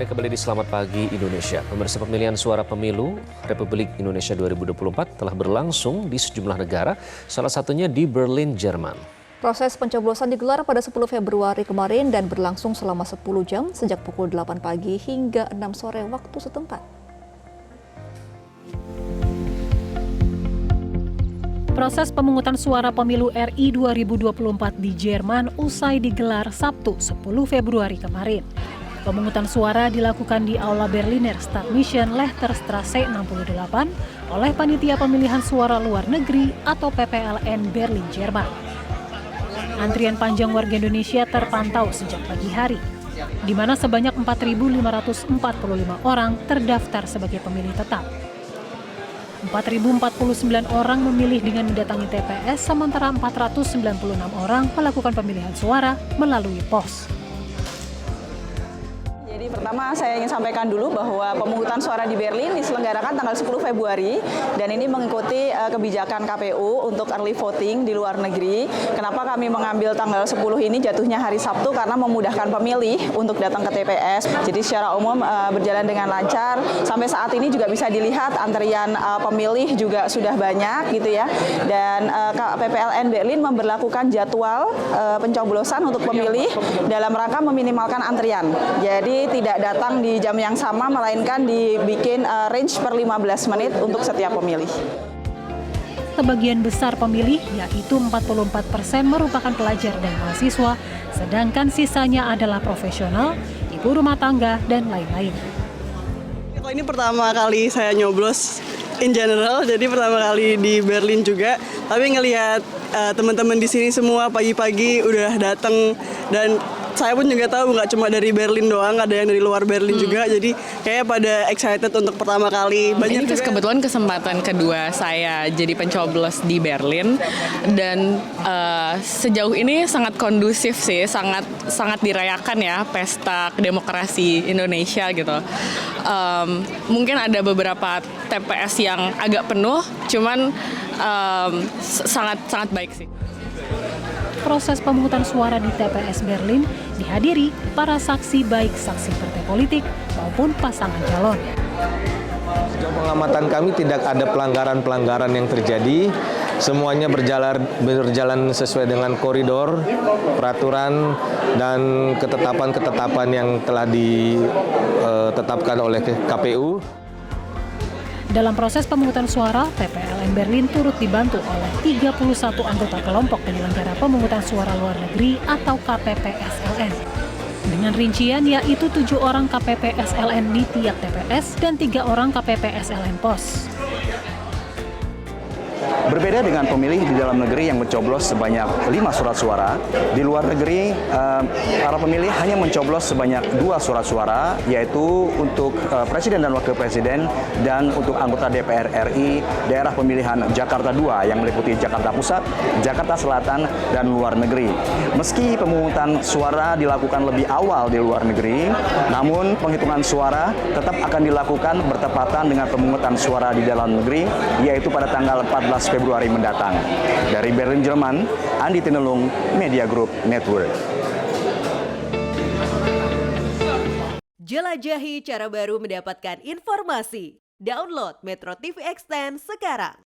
Anda kembali di Selamat Pagi Indonesia. Pemirsa, pemilihan suara pemilu Republik Indonesia 2024 telah berlangsung di sejumlah negara, salah satunya di Berlin, Jerman. Proses pencoblosan digelar pada 10 Februari kemarin dan berlangsung selama 10 jam sejak pukul 8 pagi hingga 6 sore waktu setempat. Proses pemungutan suara pemilu RI 2024 di Jerman usai digelar Sabtu 10 Februari kemarin. Pemungutan suara dilakukan di Aula Berliner Stadtmission Lechterstraße 68 oleh Panitia Pemilihan Suara Luar Negeri atau PPLN Berlin, Jerman. Antrian panjang warga Indonesia terpantau sejak pagi hari, di mana sebanyak 4.545 orang terdaftar sebagai pemilih tetap. 4.049 orang memilih dengan mendatangi TPS, sementara 496 orang melakukan pemilihan suara melalui pos. Jadi pertama saya ingin sampaikan dulu bahwa pemungutan suara di Berlin diselenggarakan tanggal 10 Februari dan ini mengikuti kebijakan KPU untuk early voting di luar negeri. Kenapa kami mengambil tanggal 10 ini jatuhnya hari Sabtu? Karena memudahkan pemilih untuk datang ke TPS. Jadi secara umum berjalan dengan lancar. Sampai saat ini juga bisa dilihat antrian pemilih juga sudah banyak gitu ya. Dan PPLN Berlin memberlakukan jadwal pencoblosan untuk pemilih dalam rangka meminimalkan antrian. Jadi tidak datang di jam yang sama, melainkan dibikin range per 15 menit untuk setiap pemilih. Sebagian besar pemilih, yaitu 44% merupakan pelajar dan mahasiswa, sedangkan sisanya adalah profesional, ibu rumah tangga, dan lain-lain. Kalau ini pertama kali saya nyoblos in general, jadi pertama kali di Berlin juga. Tapi ngelihat teman-teman di sini semua pagi-pagi udah datang, dan saya pun juga tahu nggak cuma dari Berlin doang, ada yang dari luar Berlin juga. Jadi kayak pada excited untuk pertama kali. Ini kebetulan kesempatan kedua saya jadi pencoblos di Berlin, dan sejauh ini sangat kondusif sih, sangat dirayakan ya pesta demokrasi Indonesia gitu. Mungkin ada beberapa TPS yang agak penuh, cuman sangat baik sih. Proses pemungutan suara di TPS Berlin dihadiri para saksi, baik saksi partai politik maupun pasangan calon. Sejauh pengamatan kami tidak ada pelanggaran-pelanggaran yang terjadi. Semuanya berjalan sesuai dengan koridor, peraturan, dan ketetapan-ketetapan yang telah ditetapkan oleh KPU. Dalam proses pemungutan suara, PPLN Berlin turut dibantu oleh 31 anggota kelompok penyelenggara pemungutan suara luar negeri atau KPPSLN. Dengan rincian yaitu 7 orang KPPSLN di tiap TPS dan 3 orang KPPSLN pos. Berbeda dengan pemilih di dalam negeri yang mencoblos sebanyak 5 surat suara, di luar negeri para pemilih hanya mencoblos sebanyak 2 surat suara, yaitu untuk Presiden dan Wakil Presiden dan untuk anggota DPR RI daerah pemilihan Jakarta II yang meliputi Jakarta Pusat, Jakarta Selatan, dan luar negeri. Meski pemungutan suara dilakukan lebih awal di luar negeri, namun penghitungan suara tetap akan dilakukan bertepatan dengan pemungutan suara di dalam negeri, yaitu pada tanggal 14 Februari mendatang. Dari Berlin, Jerman, Andi Tinelung, Media Group Network. Jelajahi cara baru mendapatkan informasi. Download Metro TV Extend sekarang.